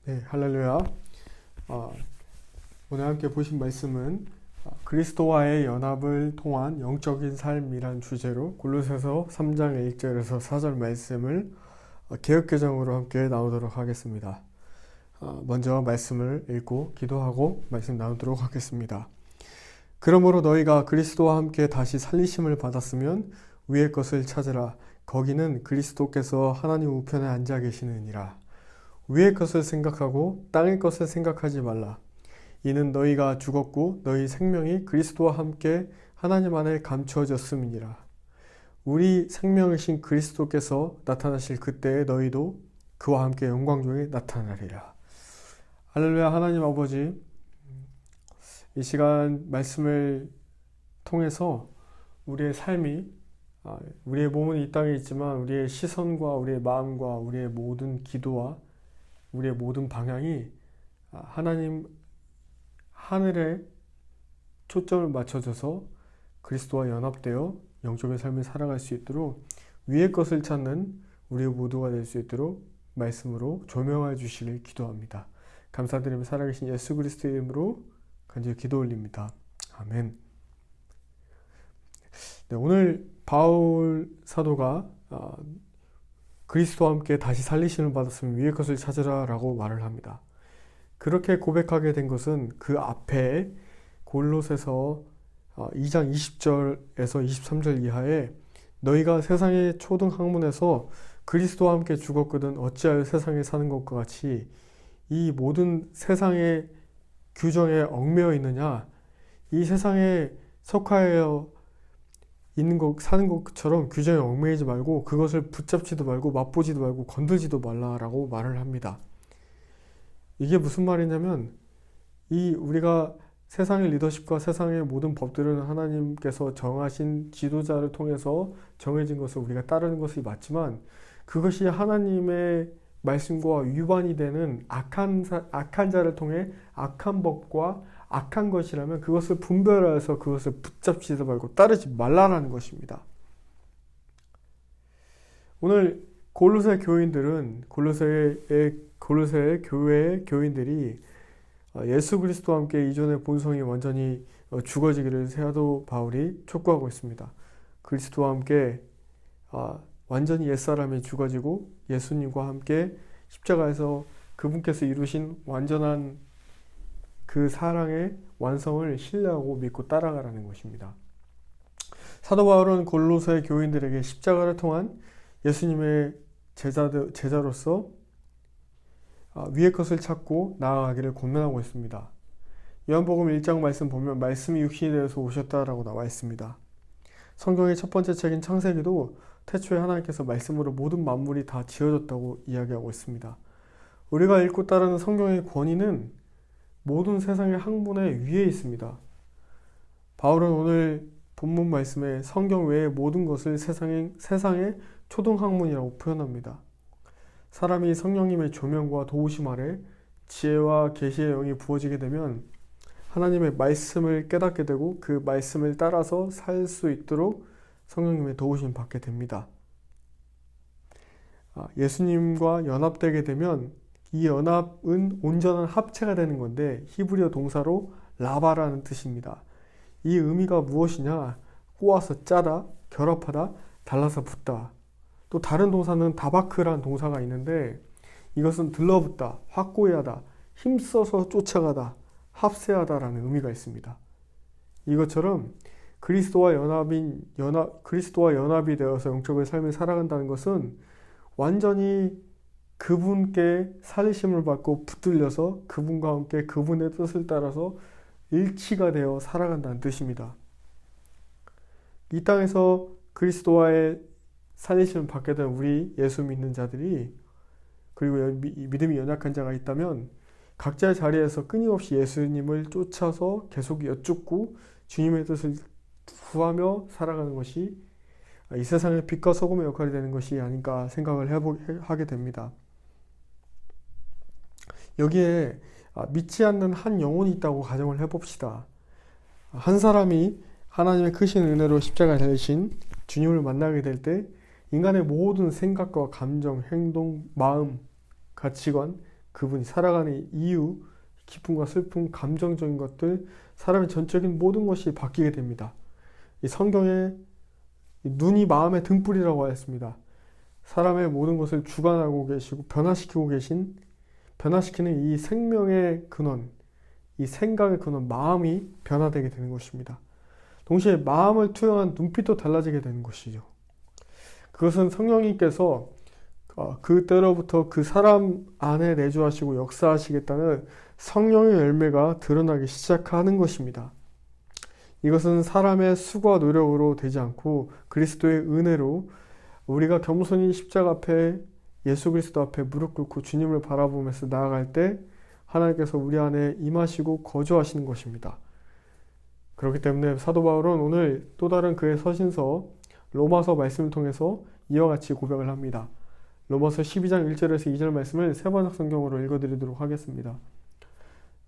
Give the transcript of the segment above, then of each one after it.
네, 할렐루야. 오늘 함께 보신 말씀은 그리스도와의 연합을 통한 영적인 삶이란 주제로 골로새서 3장 1절에서 4절 말씀을 개역개정으로 함께 나오도록 하겠습니다. 먼저 말씀을 읽고 기도하고 말씀 나누도록 하겠습니다. 그러므로 너희가 그리스도와 함께 다시 살리심을 받았으면 위의 것을 찾으라. 거기는 그리스도께서 하나님 우편에 앉아 계시느니라. 위의 것을 생각하고 땅의 것을 생각하지 말라. 이는 너희가 죽었고 너희 생명이 그리스도와 함께 하나님 안에 감추어졌음이니라. 우리 생명이신 그리스도께서 나타나실 그때에 너희도 그와 함께 영광 중에 나타나리라. 할렐루야. 하나님 아버지, 이 시간 말씀을 통해서 우리의 삶이 우리의 몸은 이 땅에 있지만 우리의 시선과 우리의 마음과 우리의 모든 기도와 우리의 모든 방향이 하나님 하늘에 초점을 맞춰줘서 그리스도와 연합되어 영적인 삶을 살아갈 수 있도록 위의 것을 찾는 우리 모두가 될 수 있도록 말씀으로 조명해 주시길 기도합니다. 감사드리며 살아계신 예수 그리스도의 이름으로 간절히 기도 올립니다. 아멘. 네, 오늘 바울 사도가 그리스도와 함께 다시 살리심을 받았으면 위의 것을 찾으라 라고 말을 합니다. 그렇게 고백하게 된 것은 그 앞에 골로새서 2장 20절에서 23절 이하에 너희가 세상의 초등 학문에서 그리스도와 함께 죽었거든 어찌하여 세상에 사는 것과 같이 이 모든 세상의 규정에 얽매여 있느냐. 이 세상에 속하여 있는 것, 사는 것처럼 규정에 얽매이지 말고 그것을 붙잡지도 말고 맛보지도 말고 건들지도 말라라고 말을 합니다. 이게 무슨 말이냐면 우리가 세상의 리더십과 세상의 모든 법들은 하나님께서 정하신 지도자를 통해서 정해진 것을 우리가 따르는 것이 맞지만 그것이 하나님의 말씀과 위반이 되는 악한 자를 통해 악한 법과 악한 것이라면 그것을 분별하여서 그것을 붙잡지도 말고 따르지 말라라는 것입니다. 오늘 골로새 교인들은 골로새 교회의 교인들이 예수 그리스도와 함께 이전의 본성이 완전히 죽어지기를 사도 바울이 촉구하고 있습니다. 그리스도와 함께 완전히 옛사람이 죽어지고 예수님과 함께 십자가에서 그분께서 이루신 완전한 그 사랑의 완성을 신뢰하고 믿고 따라가라는 것입니다. 사도 바울은 골로새 교인들에게 십자가를 통한 예수님의 제자로서 위의 것을 찾고 나아가기를 권면하고 있습니다. 요한복음 1장 말씀 보면 말씀이 육신이 되어서 오셨다라고 나와 있습니다. 성경의 첫 번째 책인 창세기도 태초에 하나님께서 말씀으로 모든 만물이 다 지어졌다고 이야기하고 있습니다. 우리가 읽고 따르는 성경의 권위는 모든 세상의 학문의 위에 있습니다. 바울은 오늘 본문 말씀에 성경 외의 모든 것을 세상의 초등학문이라고 표현합니다. 사람이 성령님의 조명과 도우심 아래 지혜와 계시의 영이 부어지게 되면 하나님의 말씀을 깨닫게 되고 그 말씀을 따라서 살 수 있도록 성령님의 도우심 받게 됩니다. 예수님과 연합되게 되면 이 연합은 온전한 합체가 되는 건데 히브리어 동사로 라바라는 뜻입니다. 이 의미가 무엇이냐? 꼬아서 짜다, 결합하다, 달라서 붙다. 또 다른 동사는 다바크라는 동사가 있는데 이것은 들러붙다, 확고히 하다, 힘써서 쫓아가다, 합세하다라는 의미가 있습니다. 이것처럼 그리스도와 연합이 되어서 영적의 삶을 살아간다는 것은 완전히 그분께 살리심을 받고 붙들려서 그분과 함께 그분의 뜻을 따라서 일치가 되어 살아간다는 뜻입니다. 이 땅에서 그리스도와의 살리심을 받게 된 우리 예수 믿는 자들이 그리고 믿음이 연약한 자가 있다면 각자의 자리에서 끊임없이 예수님을 쫓아서 계속 여쭙고 주님의 뜻을 구하며 살아가는 것이 이 세상의 빛과 소금의 역할이 되는 것이 아닌가 생각을 하게 됩니다. 여기에 믿지 않는 한 영혼이 있다고 가정을 해봅시다. 한 사람이 하나님의 크신 은혜로 십자가에 달리신 주님을 만나게 될 때 인간의 모든 생각과 감정, 행동, 마음, 가치관 그분이 살아가는 이유, 기쁨과 슬픔, 감정적인 것들, 사람의 전적인 모든 것이 바뀌게 됩니다. 이 성경에 눈이 마음의 등불이라고 하였습니다. 사람의 모든 것을 주관하고 계시고 변화시키는 이 생명의 근원, 이 생각의 근원, 마음이 변화되게 되는 것입니다. 동시에 마음을 투영한 눈빛도 달라지게 되는 것이죠. 그것은 성령님께서 그때로부터 그 사람 안에 내주하시고 역사하시겠다는 성령의 열매가 드러나기 시작하는 것입니다. 이것은 사람의 수고와 노력으로 되지 않고 그리스도의 은혜로 우리가 겸손히 십자가 앞에 예수 그리스도 앞에 무릎 꿇고 주님을 바라보면서 나아갈 때 하나님께서 우리 안에 임하시고 거주하시는 것입니다. 그렇기 때문에 사도 바울은 오늘 또 다른 그의 서신서 로마서 말씀을 통해서 이와 같이 고백을 합니다. 로마서 12장 1절에서 2절 말씀을 세번역 성경으로 읽어드리도록 하겠습니다.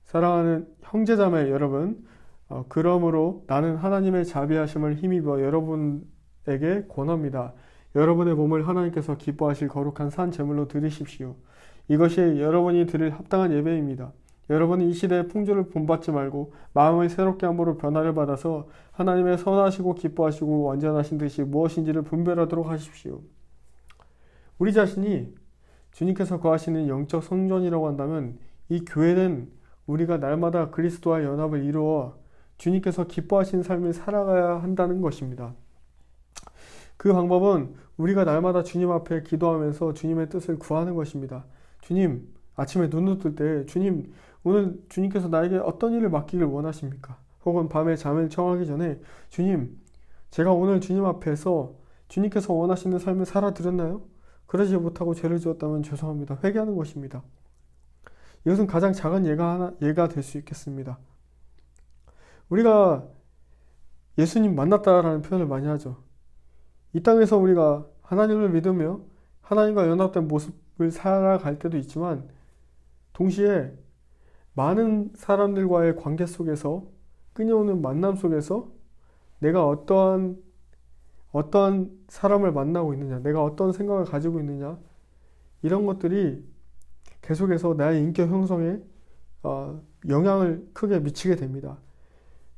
사랑하는 형제자매 여러분, 그러므로 나는 하나님의 자비하심을 힘입어 여러분에게 권합니다. 여러분의 몸을 하나님께서 기뻐하실 거룩한 산 제물로 드리십시오. 이것이 여러분이 드릴 합당한 예배입니다. 여러분은 이 시대의 풍조를 본받지 말고 마음을 새롭게 함으로 변화를 받아서 하나님의 선하시고 기뻐하시고 완전하신 뜻이 무엇인지를 분별하도록 하십시오. 우리 자신이 주님께서 거하시는 영적 성전이라고 한다면 이 교회는 우리가 날마다 그리스도와 연합을 이루어 주님께서 기뻐하시는 삶을 살아가야 한다는 것입니다. 그 방법은 우리가 날마다 주님 앞에 기도하면서 주님의 뜻을 구하는 것입니다. 주님, 아침에 눈을 뜰 때 주님, 오늘 주님께서 나에게 어떤 일을 맡기길 원하십니까? 혹은 밤에 잠을 청하기 전에 주님, 제가 오늘 주님 앞에서 주님께서 원하시는 삶을 살아드렸나요? 그러지 못하고 죄를 지었다면 죄송합니다. 회개하는 것입니다. 이것은 가장 작은 예가 될 수 있겠습니다. 우리가 예수님 만났다라는 표현을 많이 하죠. 이 땅에서 우리가 하나님을 믿으며 하나님과 연합된 모습을 살아갈 때도 있지만 동시에 많은 사람들과의 관계 속에서 끊임없는 만남 속에서 내가 어떠한 사람을 만나고 있느냐, 내가 어떤 생각을 가지고 있느냐, 이런 것들이 계속해서 나의 인격 형성에 영향을 크게 미치게 됩니다.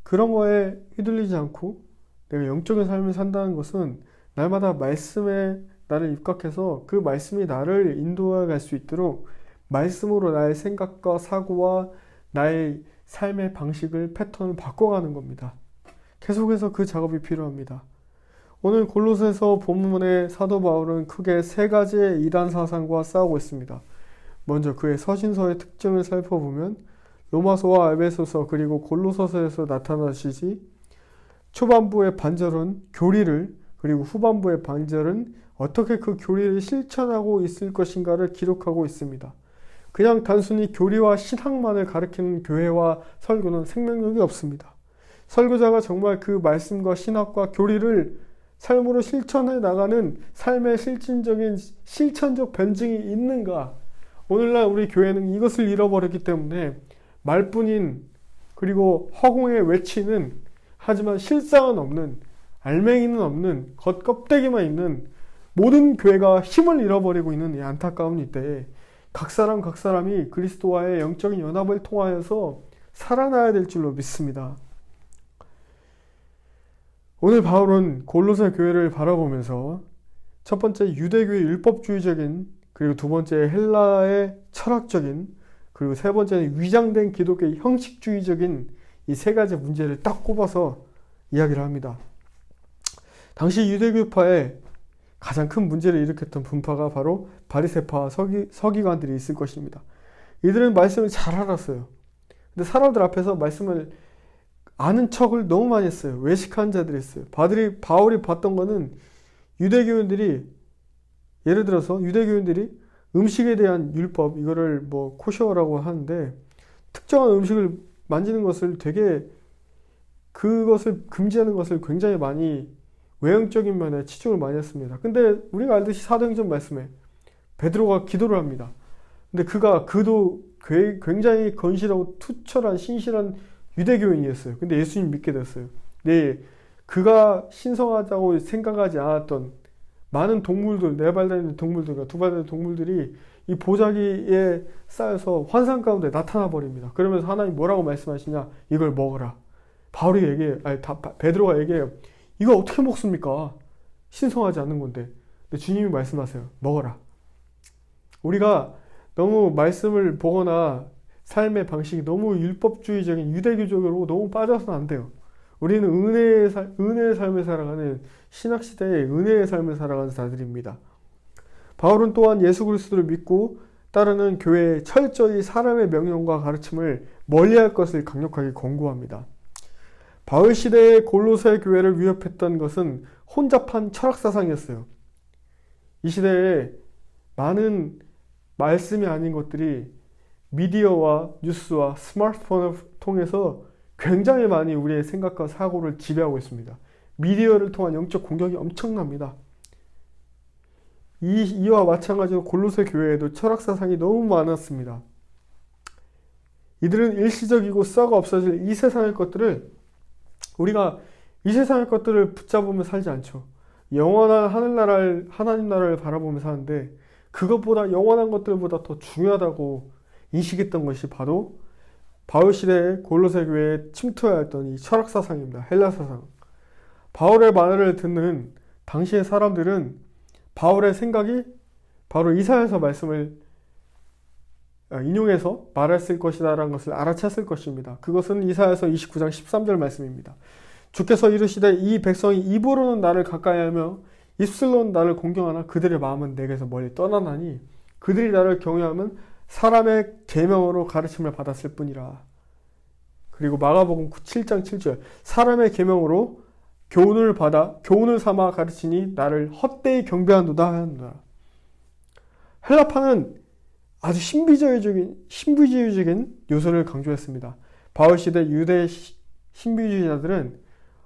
그런 거에 휘둘리지 않고 내가 영적인 삶을 산다는 것은 날마다 말씀에 나를 입각해서 그 말씀이 나를 인도해 갈 수 있도록 말씀으로 나의 생각과 사고와 나의 삶의 방식을, 패턴을 바꿔가는 겁니다. 계속해서 그 작업이 필요합니다. 오늘 골로새서 본문의 사도 바울은 크게 세 가지의 이단 사상과 싸우고 있습니다. 먼저 그의 서신서의 특징을 살펴보면 로마서와 에베소서 그리고 골로새서에서 나타나시지 초반부의 반절은 교리를, 그리고 후반부의 반절은 어떻게 그 교리를 실천하고 있을 것인가를 기록하고 있습니다. 그냥 단순히 교리와 신학만을 가리키는 교회와 설교는 생명력이 없습니다. 설교자가 정말 그 말씀과 신학과 교리를 삶으로 실천해 나가는 삶의 실천적 변증이 있는가? 오늘날 우리 교회는 이것을 잃어버렸기 때문에 말뿐인, 그리고 허공에 외치는, 하지만 실상은 없는, 알맹이는 없는, 겉껍데기만 있는 모든 교회가 힘을 잃어버리고 있는 이 안타까운 이때에 각 사람이 그리스도와의 영적인 연합을 통하여서 살아나야 될 줄로 믿습니다. 오늘 바울은 골로새 교회를 바라보면서 첫 번째 유대교의 율법주의적인, 그리고 두 번째 헬라의 철학적인, 그리고 세 번째는 위장된 기독교의 형식주의적인 이 세 가지 문제를 딱 꼽아서 이야기를 합니다. 당시 유대교파의 가장 큰 문제를 일으켰던 분파가 바로 바리새파 서기관들이 있을 것입니다. 이들은 말씀을 잘 알았어요. 근데 사람들 앞에서 말씀을 아는 척을 너무 많이 했어요. 외식한 자들이 있어요. 바울이 봤던 거는 유대교인들이, 예를 들어서 유대교인들이 음식에 대한 율법, 이거를 뭐 코셔라고 하는데 특정한 음식을 만지는 것을 그것을 금지하는 것을 굉장히 많이 외형적인 면에 치중을 많이 했습니다. 근데 우리가 알듯이 사도행전 말씀에 베드로가 기도를 합니다. 근데 그도 굉장히 건실하고 투철한 신실한 유대교인이었어요. 근데 예수님 믿게 됐어요. 네, 그가 신성하다고 생각하지 않았던 많은 동물들, 네 발 달린 동물들과 두 발 달린 동물들이 이 보자기에 쌓여서 환상 가운데 나타나 버립니다. 그러면서 하나님 뭐라고 말씀하시냐? 이걸 먹어라. 베드로가 얘기해요. 이거 어떻게 먹습니까? 신성하지 않는 건데. 근데 주님이 말씀하세요. 먹어라. 우리가 너무 말씀을 보거나 삶의 방식이 너무 율법주의적인 유대교적으로 너무 빠져서는 안 돼요. 우리는 은혜의 삶을 살아가는 신학시대의 은혜의 삶을 살아가는 자들입니다. 바울은 또한 예수 그리스도를 믿고 따르는 교회에 철저히 사람의 명령과 가르침을 멀리할 것을 강력하게 권고합니다. 바울 시대의 골로새 교회를 위협했던 것은 혼잡한 철학사상이었어요. 이 시대에 많은 말씀이 아닌 것들이 미디어와 뉴스와 스마트폰을 통해서 굉장히 많이 우리의 생각과 사고를 지배하고 있습니다. 미디어를 통한 영적 공격이 엄청납니다. 이와 마찬가지로 골로새 교회에도 철학사상이 너무 많았습니다. 이들은 일시적이고 썩어 없어질 이 세상의 것들을 우리가 이 세상의 것들을 붙잡으며 살지 않죠. 영원한 하나님 나라를 바라보며 사는데 그것보다 영원한 것들보다 더 중요하다고 인식했던 것이 바로 바울 시대의 골로새 교회에 침투하였던 이 철학사상입니다. 헬라사상. 바울의 말을 듣는 당시의 사람들은 바울의 생각이 바로 이사야서 말씀을 인용해서 말했을 것이다 라는 것을 알아챘을 것입니다. 그것은 이사야서 29장 13절 말씀입니다. 주께서 이르시되 이 백성이 입으로는 나를 가까이하며 입술로는 나를 공경하나 그들의 마음은 내게서 멀리 떠나나니 그들이 나를 경외하면 사람의 계명으로 가르침을 받았을 뿐이라. 그리고 마가복음 7장 7절 사람의 계명으로 교훈을 삼아 가르치니 나를 헛되이 경배하노다 하였노라. 헬라파는 아주 신비주의적인 요소를 강조했습니다. 바울 시대 유대 신비주의자들은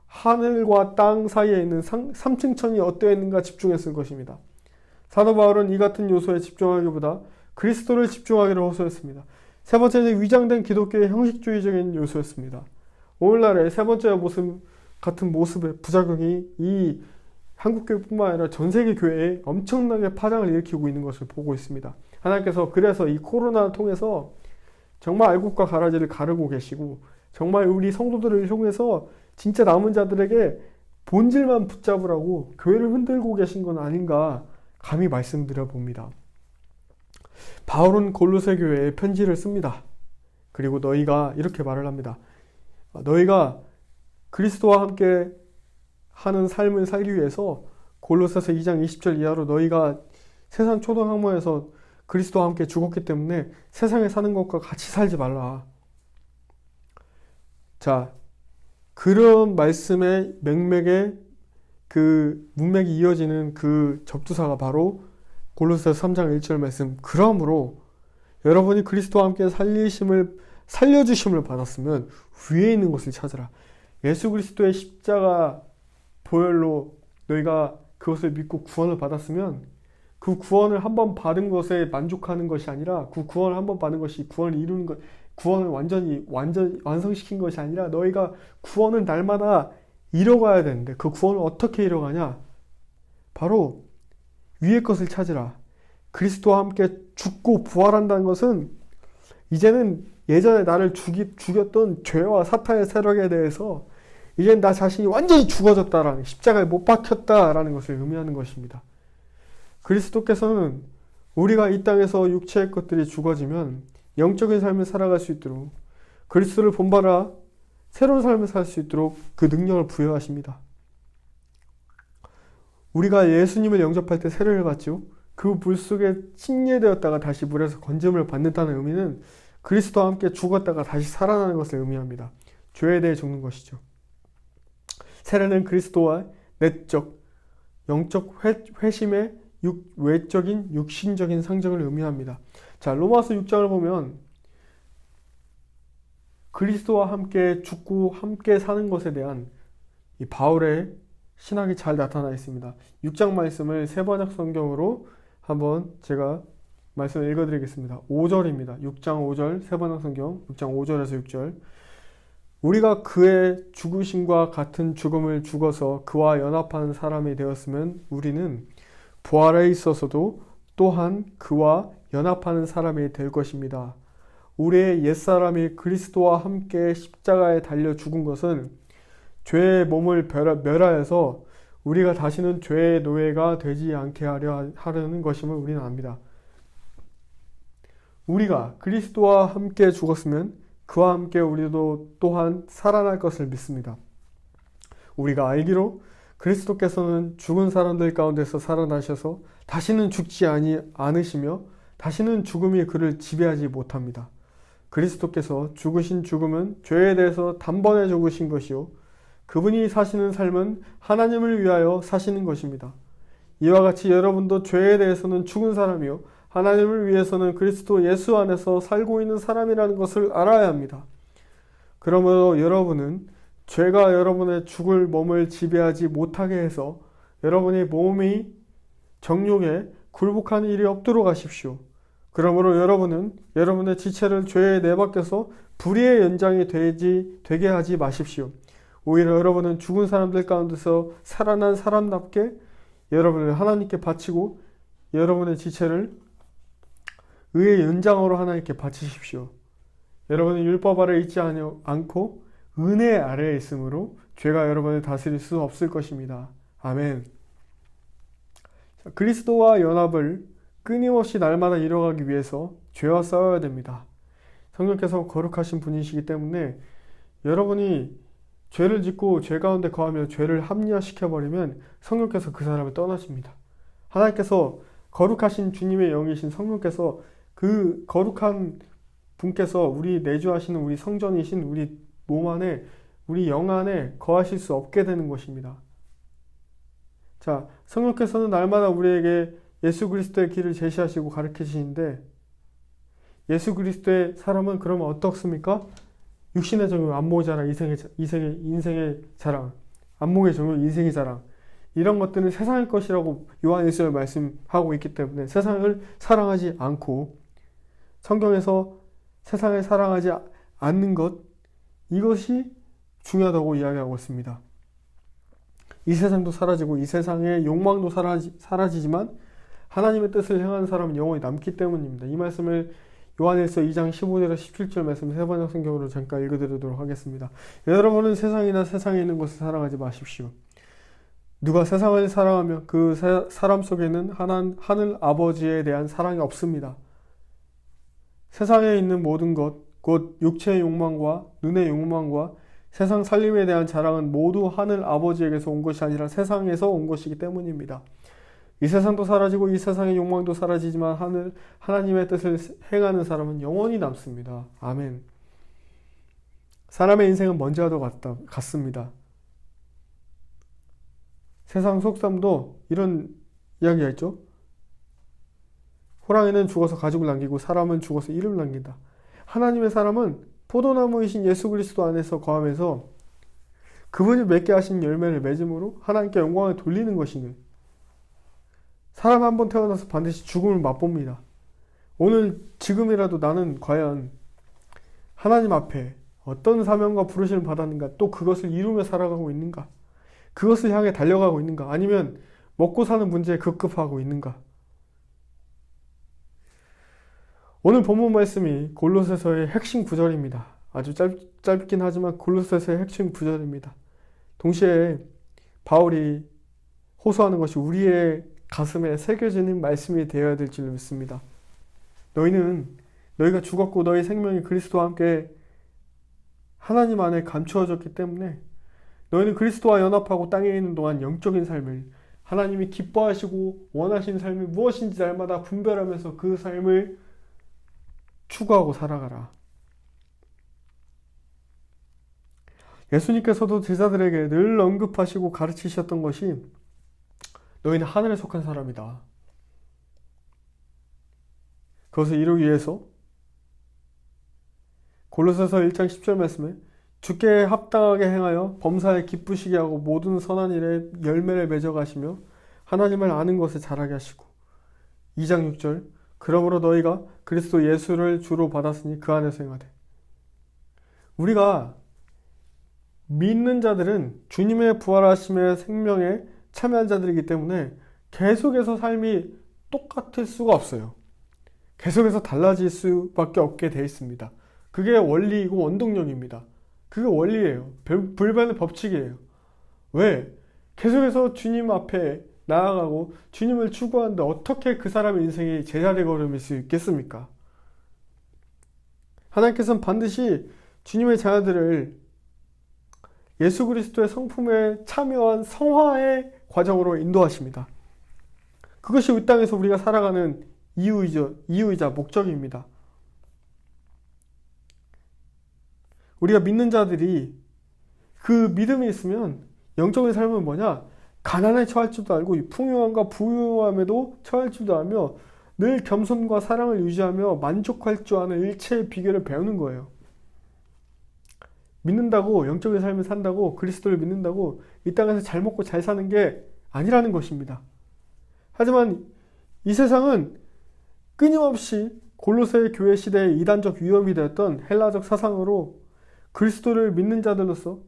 하늘과 땅 사이에 있는 3층 천이 어떠했는가 집중했을 것입니다. 사도 바울은 이 같은 요소에 집중하기보다 그리스도를 집중하기를 호소했습니다. 세 번째는 위장된 기독교의 형식주의적인 요소였습니다. 오늘날의 세 번째 같은 모습의 부작용이 이 한국교회뿐만 아니라 전 세계 교회에 엄청나게 파장을 일으키고 있는 것을 보고 있습니다. 하나님께서 그래서 이 코로나를 통해서 정말 알곡과 가라지를 가르고 계시고 정말 우리 성도들을 통해서 진짜 남은 자들에게 본질만 붙잡으라고 교회를 흔들고 계신 건 아닌가 감히 말씀드려 봅니다. 바울은 골로새 교회에 편지를 씁니다. 그리고 너희가 이렇게 말을 합니다. 너희가 그리스도와 함께 하는 삶을 살기 위해서 골로새서 2장 20절 이하로 너희가 세상 초등학문에서 그리스도와 함께 죽었기 때문에 세상에 사는 것과 같이 살지 말라. 자, 그런 말씀의 맥맥에 그 문맥이 이어지는 그 접두사가 바로 골로새서 3장 1절 말씀. 그러므로 여러분이 그리스도와 함께 살려주심을 받았으면 위에 있는 것을 찾으라. 예수 그리스도의 십자가 보혈로 너희가 그것을 믿고 구원을 받았으면 그 구원을 한번 받은 것에 만족하는 것이 아니라 그 구원을 한번 받은 것이 구원을 이루는 것, 구원을 완전히 완성시킨 것이 아니라 너희가 구원을 날마다 이뤄가야 되는데 그 구원을 어떻게 이뤄가냐? 바로 위의 것을 찾으라. 그리스도와 함께 죽고 부활한다는 것은 이제는 예전에 나를 죽였던 죄와 사탄의 세력에 대해서 이제는 나 자신이 완전히 죽어졌다라는, 십자가에 못 박혔다라는 것을 의미하는 것입니다. 그리스도께서는 우리가 이 땅에서 육체의 것들이 죽어지면 영적인 삶을 살아갈 수 있도록 그리스도를 본받아 새로운 삶을 살 수 있도록 그 능력을 부여하십니다. 우리가 예수님을 영접할 때 세례를 받죠. 그 물 속에 침례되었다가 다시 물에서 건짐을 받는다는 의미는 그리스도와 함께 죽었다가 다시 살아나는 것을 의미합니다. 죄에 대해 죽는 것이죠. 세례는 그리스도와 내적, 영적 회심의 외적인 육신적인 상징을 의미합니다. 자, 로마서 6장을 보면 그리스도와 함께 죽고 함께 사는 것에 대한 이 바울의 신학이 잘 나타나 있습니다. 6장 말씀을 세번역 성경으로 한번 제가 말씀을 읽어드리겠습니다. 5절입니다. 6장 5절 세번역 성경 6장 5절에서 6절. 우리가 그의 죽으심과 같은 죽음을 죽어서 그와 연합하는 사람이 되었으면 우리는 부활에 있어서도 또한 그와 연합하는 사람이 될 것입니다. 우리의 옛사람이 그리스도와 함께 십자가에 달려 죽은 것은 죄의 몸을 멸하여서 우리가 다시는 죄의 노예가 되지 않게 하려는 것임을 우리는 압니다. 우리가 그리스도와 함께 죽었으면 그와 함께 우리도 또한 살아날 것을 믿습니다. 우리가 알기로 그리스도께서는 죽은 사람들 가운데서 살아나셔서 다시는 죽지 않으시며 다시는 죽음이 그를 지배하지 못합니다. 그리스도께서 죽으신 죽음은 죄에 대해서 단번에 죽으신 것이요 그분이 사시는 삶은 하나님을 위하여 사시는 것입니다. 이와 같이 여러분도 죄에 대해서는 죽은 사람이요 하나님을 위해서는 그리스도 예수 안에서 살고 있는 사람이라는 것을 알아야 합니다. 그러므로 여러분은 죄가 여러분의 죽을 몸을 지배하지 못하게 해서 여러분의 몸이 정욕에 굴복하는 일이 없도록 하십시오. 그러므로 여러분은 여러분의 지체를 죄에 내밖에서 불의의 연장이 되게 하지 마십시오. 오히려 여러분은 죽은 사람들 가운데서 살아난 사람답게 여러분을 하나님께 바치고 여러분의 지체를 의의 연장으로 하나님께 바치십시오. 여러분은 율법 아래에 있지 않고 은혜 아래에 있으므로 죄가 여러분을 다스릴 수 없을 것입니다. 아멘. 그리스도와 연합을 끊임없이 날마다 이뤄가기 위해서 죄와 싸워야 됩니다. 성령께서 거룩하신 분이시기 때문에 여러분이 죄를 짓고 죄 가운데 거하며 죄를 합리화시켜버리면 성령께서 그 사람을 떠나십니다. 하나님께서 거룩하신 주님의 영이신 성령께서 그 거룩한 분께서 우리 내주하시는 우리 성전이신 우리 몸 안에 우리 영 안에 거하실 수 없게 되는 것입니다. 자, 성령께서는 날마다 우리에게 예수 그리스도의 길을 제시하시고 가르치시는데 예수 그리스도의 사람은 그러면 어떻습니까? 육신의 정욕, 안목의 자랑, 인생의 자랑, 안목의 정욕, 인생의 자랑 이런 것들은 세상의 것이라고 요한 1서에 말씀하고 있기 때문에 세상을 사랑하지 않고 성경에서 세상을 사랑하지 않는 것 이것이 중요하다고 이야기하고 있습니다. 이 세상도 사라지고 이 세상의 욕망도 사라지지만 하나님의 뜻을 행하는 사람은 영원히 남기 때문입니다. 이 말씀을 요한일서 2장 15절에서 17절 말씀 세 번역 성경으로 잠깐 읽어드리도록 하겠습니다. 여러분은 세상이나 세상에 있는 것을 사랑하지 마십시오. 누가 세상을 사랑하면 그 사람 속에는 하늘 아버지에 대한 사랑이 없습니다. 세상에 있는 모든 것, 곧 육체의 욕망과 눈의 욕망과 세상 살림에 대한 자랑은 모두 하늘 아버지에게서 온 것이 아니라 세상에서 온 것이기 때문입니다. 이 세상도 사라지고 이 세상의 욕망도 사라지지만 하나님의 뜻을 행하는 사람은 영원히 남습니다. 아멘. 사람의 인생은 먼지와도 같습니다. 세상 속담도 이런 이야기가 있죠. 호랑이는 죽어서 가죽을 남기고 사람은 죽어서 이름을 남긴다. 하나님의 사람은 포도나무이신 예수 그리스도 안에서 거하면서 그분이 맺게 하신 열매를 맺음으로 하나님께 영광을 돌리는 것이니 사람 한 번 태어나서 반드시 죽음을 맛봅니다. 오늘 지금이라도 나는 과연 하나님 앞에 어떤 사명과 부르심을 받았는가, 또 그것을 이루며 살아가고 있는가, 그것을 향해 달려가고 있는가, 아니면 먹고 사는 문제에 급급하고 있는가. 오늘 본문 말씀이 골로새서의 핵심 구절입니다. 아주 짧긴 하지만 골로새서의 핵심 구절입니다. 동시에 바울이 호소하는 것이 우리의 가슴에 새겨지는 말씀이 되어야 될 줄 믿습니다. 너희가 죽었고 너희 생명이 그리스도와 함께 하나님 안에 감추어졌기 때문에 너희는 그리스도와 연합하고 땅에 있는 동안 영적인 삶을 하나님이 기뻐하시고 원하시는 삶이 무엇인지 날마다 분별하면서 그 삶을 추구하고 살아가라. 예수님께서도 제자들에게 늘 언급하시고 가르치셨던 것이 너희는 하늘에 속한 사람이다. 그것을 이루기 위해서 골로새서 1장 10절 말씀에 주께 합당하게 행하여 범사에 기쁘시게 하고 모든 선한 일에 열매를 맺어가시며 하나님을 아는 것에 자라게 하시고 2장 6절 그러므로 너희가 그리스도 예수를 주로 받았으니 그 안에서 행하되. 우리가 믿는 자들은 주님의 부활하심의 생명에 참여한 자들이기 때문에 계속해서 삶이 똑같을 수가 없어요. 계속해서 달라질 수밖에 없게 되어 있습니다. 그게 원리이고 원동력입니다. 그게 원리예요. 불변의 법칙이에요. 왜? 계속해서 주님 앞에 나아가고 주님을 추구하는데 어떻게 그 사람의 인생이 제자리 걸음일 수 있겠습니까? 하나님께서는 반드시 주님의 자녀들을 예수 그리스도의 성품에 참여한 성화의 과정으로 인도하십니다. 그것이 이 땅에서 우리가 살아가는 이유이자 목적입니다. 우리가 믿는 자들이 그 믿음이 있으면 영적인 삶은 뭐냐? 가난에 처할 줄도 알고 풍요함과 부유함에도 처할 줄도 알며 늘 겸손과 사랑을 유지하며 만족할 줄 아는 일체의 비결을 배우는 거예요. 믿는다고 영적인 삶을 산다고 그리스도를 믿는다고 이 땅에서 잘 먹고 잘 사는 게 아니라는 것입니다. 하지만 이 세상은 끊임없이 골로새 교회 시대의 이단적 위험이 되었던 헬라적 사상으로 그리스도를 믿는 자들로서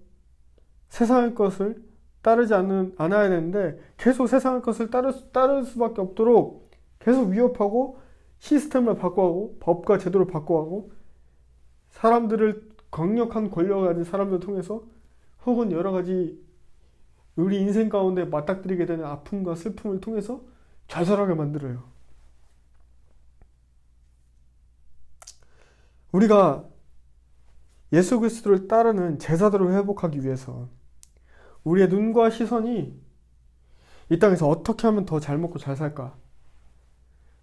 세상의 것을 따르지 않아야 되는데 계속 세상의 것을 따를 수밖에 없도록 계속 위협하고 시스템을 바꿔가고 법과 제도를 바꿔가고 사람들을 강력한 권력을 가진 사람들을 통해서 혹은 여러 가지 우리 인생 가운데 맞닥뜨리게 되는 아픔과 슬픔을 통해서 좌절하게 만들어요. 우리가 예수 그리스도를 따르는 제자들을 회복하기 위해서 우리의 눈과 시선이 이 땅에서 어떻게 하면 더 잘 먹고 잘 살까?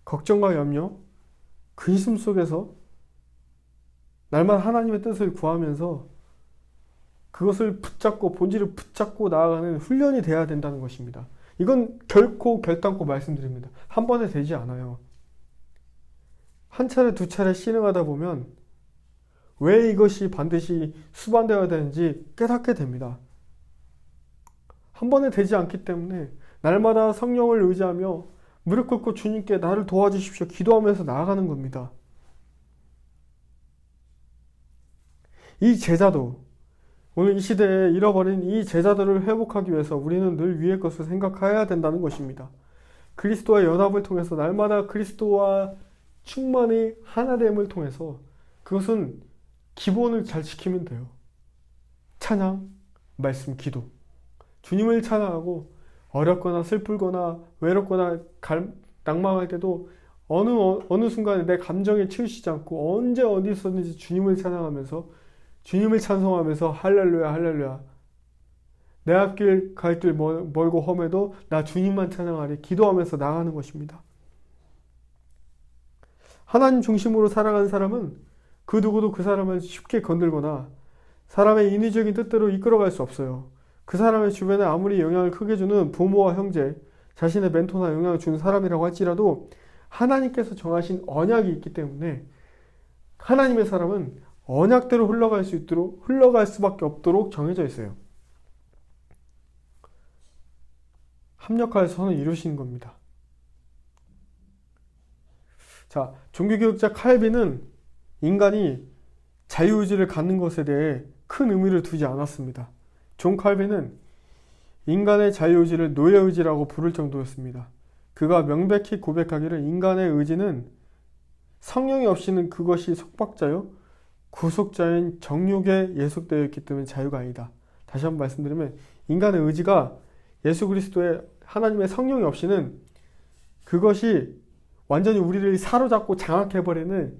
걱정과 염려, 근심 속에서 날마다 하나님의 뜻을 구하면서 그것을 붙잡고 본질을 붙잡고 나아가는 훈련이 돼야 된다는 것입니다. 이건 결단코 말씀드립니다. 한 번에 되지 않아요. 한 차례 두 차례 신앙하다 보면 왜 이것이 반드시 수반되어야 되는지 깨닫게 됩니다. 한 번에 되지 않기 때문에 날마다 성령을 의지하며 무릎 꿇고 주님께 나를 도와주십시오 기도하면서 나아가는 겁니다. 이 제자도 오늘 이 시대에 잃어버린 이 제자들을 회복하기 위해서 우리는 늘 위의 것을 생각해야 된다는 것입니다. 그리스도와 연합을 통해서 날마다 그리스도와 충만히 하나됨을 통해서 그것은 기본을 잘 지키면 돼요. 찬양, 말씀, 기도. 주님을 찬양하고 어렵거나 슬프거나 외롭거나 낭망할 때도 어느 순간에 내 감정에 치우치지 않고 언제 어디서든지 주님을 찬양하면서 주님을 찬송하면서 할렐루야 할렐루야 내 앞길 갈 길 멀고 험해도 나 주님만 찬양하리 기도하면서 나가는 것입니다. 하나님 중심으로 살아가는 사람은 그 누구도 그 사람을 쉽게 건들거나 사람의 인위적인 뜻대로 이끌어갈 수 없어요. 그 사람의 주변에 아무리 영향을 크게 주는 부모와 형제, 자신의 멘토나 영향을 주는 사람이라고 할지라도 하나님께서 정하신 언약이 있기 때문에 하나님의 사람은 언약대로 흘러갈 수밖에 없도록 정해져 있어요. 합력하여 선을 이루시는 겁니다. 자, 종교교육자 칼빈은 인간이 자유의지를 갖는 것에 대해 큰 의미를 두지 않았습니다. 존 칼빈은 인간의 자유의지를 노예의지라고 부를 정도였습니다. 그가 명백히 고백하기를 인간의 의지는 성령이 없이는 그것이 속박자요 구속자인 정욕에 예속되어 있기 때문에 자유가 아니다. 다시 한번 말씀드리면 인간의 의지가 예수 그리스도의 하나님의 성령이 없이는 그것이 완전히 우리를 사로잡고 장악해버리는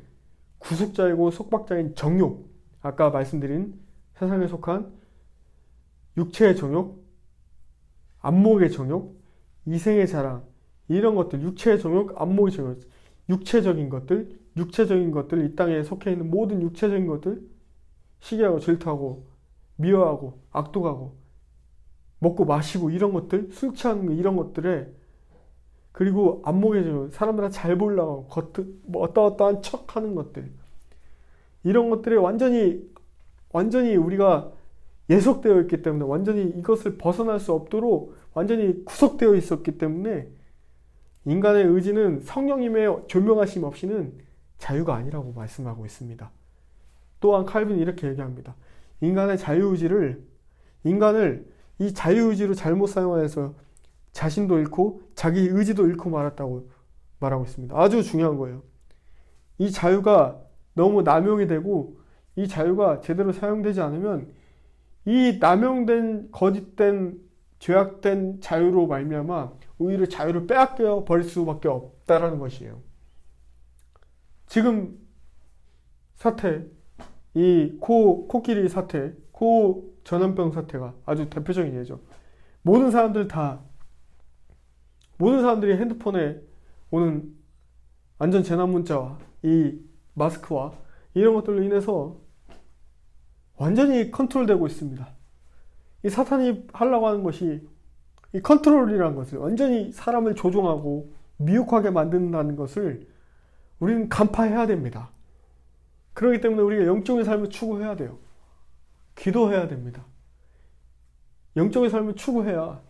구속자이고 속박자인 정욕, 아까 말씀드린 세상에 속한 육체의 정욕, 안목의 정욕, 이생의 자랑, 이런 것들, 육체의 정욕, 안목의 정욕, 육체적인 것들, 이 땅에 속해 있는 모든 육체적인 것들, 시기하고 질투하고 미워하고 악독하고 먹고 마시고 이런 것들, 술 취하는 거 이런 것들에 그리고 안목의 정욕, 사람들한테 잘 보이려고 어떠한 척하는 것들, 이런 것들에 완전히 우리가 예속되어 있기 때문에 완전히 이것을 벗어날 수 없도록 완전히 구속되어 있었기 때문에 인간의 의지는 성령님의 조명하심 없이는 자유가 아니라고 말씀하고 있습니다. 또한 칼빈이 이렇게 얘기합니다. 인간의 자유의지를 인간을 이 자유의지로 잘못 사용해서 자신도 잃고 자기 의지도 잃고 말았다고 말하고 있습니다. 아주 중요한 거예요. 이 자유가 너무 남용이 되고 이 자유가 제대로 사용되지 않으면 이 남용된 거짓된 죄악된 자유로 말미암아 오히려 자유를 빼앗겨 버릴 수밖에 없다라는 것이에요. 지금 사태, 이 코끼리 사태, 코 전염병 사태가 아주 대표적인 예죠. 모든 사람들이 핸드폰에 오는 안전 재난 문자와 이 마스크와 이런 것들로 인해서 완전히 컨트롤되고 있습니다. 이 사탄이 하려고 하는 것이 이 컨트롤이라는 것을 완전히 사람을 조종하고 미혹하게 만든다는 것을 우리는 간파해야 됩니다. 그렇기 때문에 우리가 영적인 삶을 추구해야 돼요. 기도해야 됩니다. 영적인 삶을 추구해야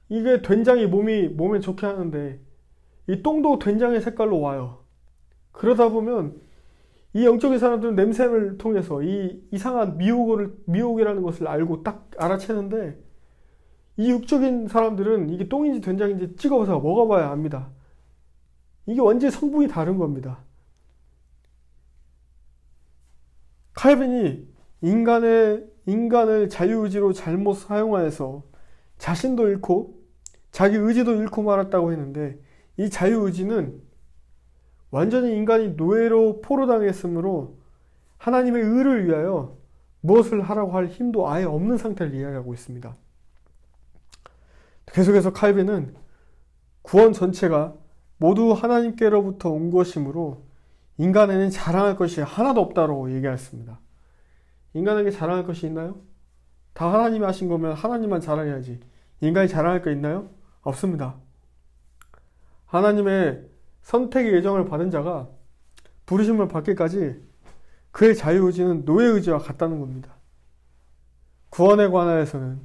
이게 된장이 몸에 좋게 하는데 이 똥도 된장의 색깔로 와요. 그러다 보면 이 영적인 사람들은 냄새를 통해서 이 이상한 미혹이라는 것을 알고 딱 알아채는데 이 육적인 사람들은 이게 똥인지 된장인지 찍어서 먹어봐야 압니다. 이게 완전히 성분이 다른 겁니다. 칼빈이 인간을 자유의지로 잘못 사용하여서 자신도 잃고 자기 의지도 잃고 말았다고 했는데 이 자유의지는 완전히 인간이 노예로 포로당했으므로 하나님의 의를 위하여 무엇을 하라고 할 힘도 아예 없는 상태를 이야기하고 있습니다. 계속해서 칼빈은 구원 전체가 모두 하나님께로부터 온 것이므로 인간에는 자랑할 것이 하나도 없다고 얘기했습니다. 인간에게 자랑할 것이 있나요? 다 하나님이 하신 거면 하나님만 자랑해야지. 인간이 자랑할 거 있나요? 없습니다. 하나님의 선택의 예정을 받은 자가 부르심을 받기까지 그의 자유의지는 노예의지와 같다는 겁니다. 구원에 관하여서는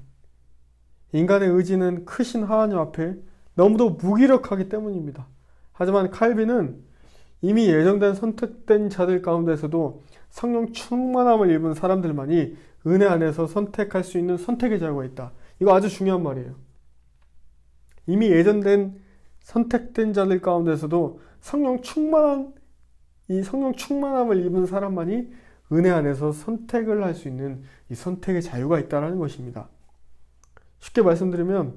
인간의 의지는 크신 하나님 앞에 너무도 무기력하기 때문입니다. 하지만 칼빈은 이미 예정된 선택된 자들 가운데서도 성령 충만함을 입은 사람들만이 은혜 안에서 선택할 수 있는 선택의 자유가 있다. 이거 아주 중요한 말이에요. 이미 예정된 선택된 자들 가운데서도 성령 충만함을 입은 사람만이 은혜 안에서 선택을 할 수 있는 이 선택의 자유가 있다는 것입니다. 쉽게 말씀드리면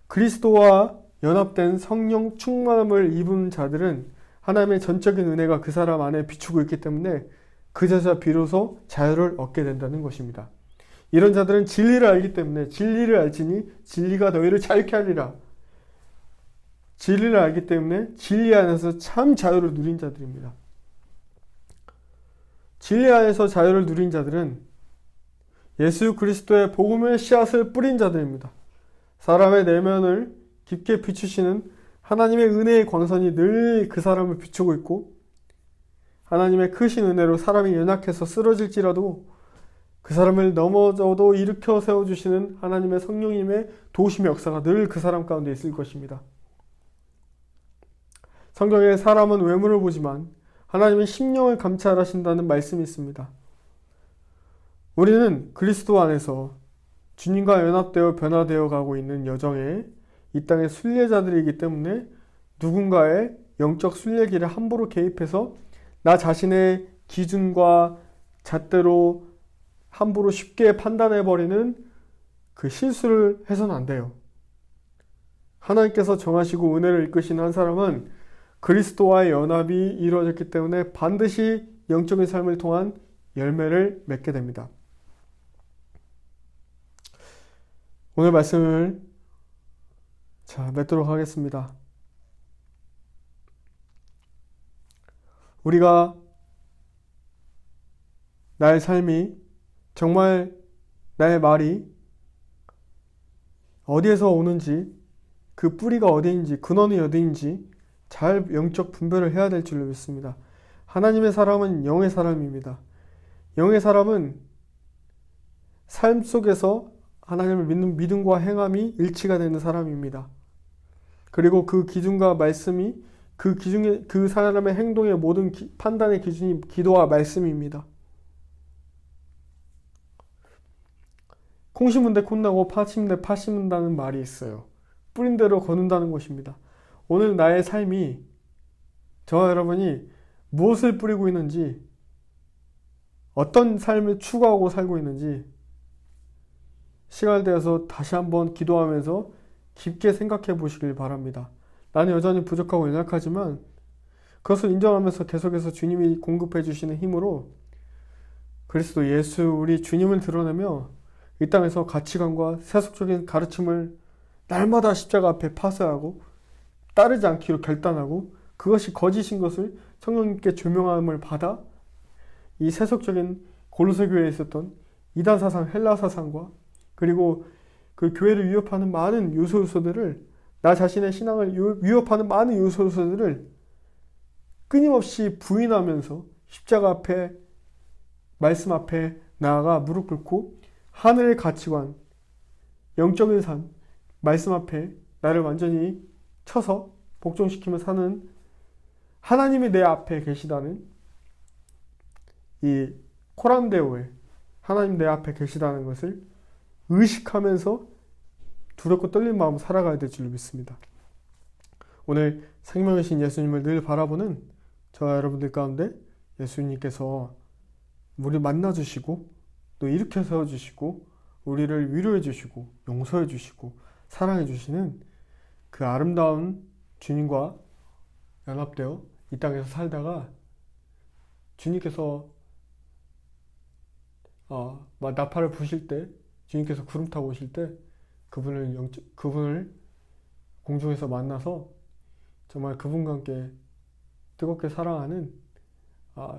그리스도와 연합된 성령 충만함을 입은 자들은 하나님의 전적인 은혜가 그 사람 안에 비추고 있기 때문에 그 자가 비로소 자유를 얻게 된다는 것입니다. 이런 자들은 진리를 알기 때문에 진리를 알지니 진리가 너희를 자유케 하리라. 진리를 알기 때문에 진리 안에서 참 자유를 누린 자들입니다. 진리 안에서 자유를 누린 자들은 예수 그리스도의 복음의 씨앗을 뿌린 자들입니다. 사람의 내면을 깊게 비추시는 하나님의 은혜의 광선이 늘 그 사람을 비추고 있고 하나님의 크신 은혜로 사람이 연약해서 쓰러질지라도 그 사람을 넘어져도 일으켜 세워주시는 하나님의 성령님의 도우심의 역사가 늘 그 사람 가운데 있을 것입니다. 성경에 사람은 외모를 보지만 하나님은 심령을 감찰하신다는 말씀이 있습니다. 우리는 그리스도 안에서 주님과 연합되어 변화되어 가고 있는 여정에 이 땅의 순례자들이기 때문에 누군가의 영적 순례길에 함부로 개입해서 나 자신의 기준과 잣대로 함부로 쉽게 판단해버리는 그 실수를 해서는 안 돼요. 하나님께서 정하시고 은혜를 이끄시는 한 사람은 그리스도와의 연합이 이루어졌기 때문에 반드시 영적인 삶을 통한 열매를 맺게 됩니다. 오늘 말씀을 맺도록 하겠습니다. 우리가 나의 삶이 정말 나의 말이 어디에서 오는지 그 뿌리가 어디인지 근원이 어디인지 잘 영적 분별을 해야 될 줄로 믿습니다. 하나님의 사람은 영의 사람입니다. 영의 사람은 삶 속에서 하나님을 믿는 믿음과 행함이 일치가 되는 사람입니다. 그리고 그 기준과 말씀이 그 사람의 행동의 모든 판단의 기준이 기도와 말씀입니다. 콩 심은 데 콩 나고 파 심은 데 파 심는다는 말이 있어요. 뿌린 대로 거둔다는 것입니다. 오늘 나의 삶이 저와 여러분이 무엇을 뿌리고 있는지, 어떤 삶을 추구하고 살고 있는지 시간을 내서 다시 한번 기도하면서 깊게 생각해 보시길 바랍니다. 나는 여전히 부족하고 연약하지만 그것을 인정하면서 계속해서 주님이 공급해 주시는 힘으로 그리스도 예수 우리 주님을 드러내며 이 땅에서 가치관과 세속적인 가르침을 날마다 십자가 앞에 파쇄하고 따르지 않기로 결단하고 그것이 거짓인 것을 성령님께 조명함을 받아 이 세속적인 고로새 교회에 있었던 이단 사상, 헬라 사상과 그리고 그 교회를 위협하는 많은 요소들을, 나 자신의 신앙을 위협하는 많은 요소들을 끊임없이 부인하면서 십자가 앞에, 말씀 앞에 나아가 무릎 꿇고 하늘의 가치관, 영적인 삶, 말씀 앞에 나를 완전히 쳐서 복종시키며 사는 하나님이 내 앞에 계시다는 이 코람데오에 하나님 내 앞에 계시다는 것을 의식하면서 두렵고 떨린 마음 살아가야 될 줄 믿습니다. 오늘 생명이신 예수님을 늘 바라보는 저와 여러분들 가운데 예수님께서 우리 만나주시고 또 일으켜 세워주시고 우리를 위로해 주시고 용서해 주시고 사랑해 주시는 그 아름다운 주님과 연합되어 이 땅에서 살다가 주님께서 나팔을 부실 때, 주님께서 구름 타고 오실 때 그분을 공중에서 만나서 정말 그분과 함께 뜨겁게 사랑하는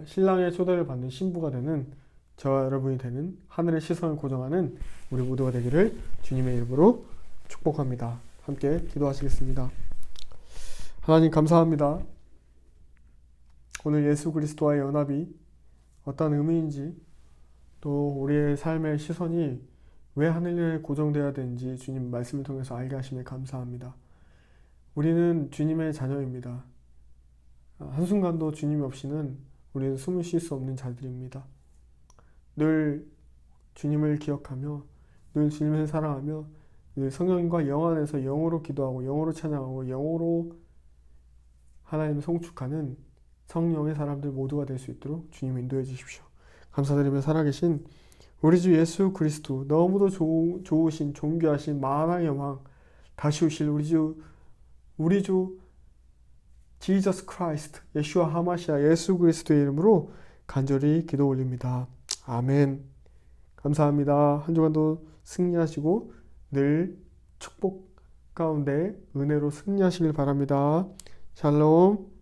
신랑의 초대를 받는 신부가 되는 저와 여러분이 되는 하늘의 시선을 고정하는 우리 모두가 되기를 주님의 이름으로 축복합니다. 함께 기도하시겠습니다. 하나님 감사합니다. 오늘 예수 그리스도와의 연합이 어떤 의미인지 또 우리의 삶의 시선이 왜 하늘에 고정되어야 되는지 주님 말씀을 통해서 알게 하심에 감사합니다. 우리는 주님의 자녀입니다. 한순간도 주님 없이는 우리는 숨을 쉴 수 없는 자들입니다. 늘 주님을 기억하며 늘 주님을 사랑하며 늘 성령님과 영 안에서 영으로 기도하고 영으로 찬양하고 영으로 하나님을 송축하는 성령의 사람들 모두가 될 수 있도록 주님 인도해 주십시오. 감사드리며 살아계신 우리 주 예수 그리스도, 너무도 좋으신 존귀하신 만왕의 왕, 다시 오실 우리 주 지저스 크라이스트, 예수와 하마시아 예수 그리스도의 이름으로 간절히 기도 올립니다. 아멘. 감사합니다. 한 주간도 승리하시고 늘 축복 가운데 은혜로 승리하시길 바랍니다. 샬롬.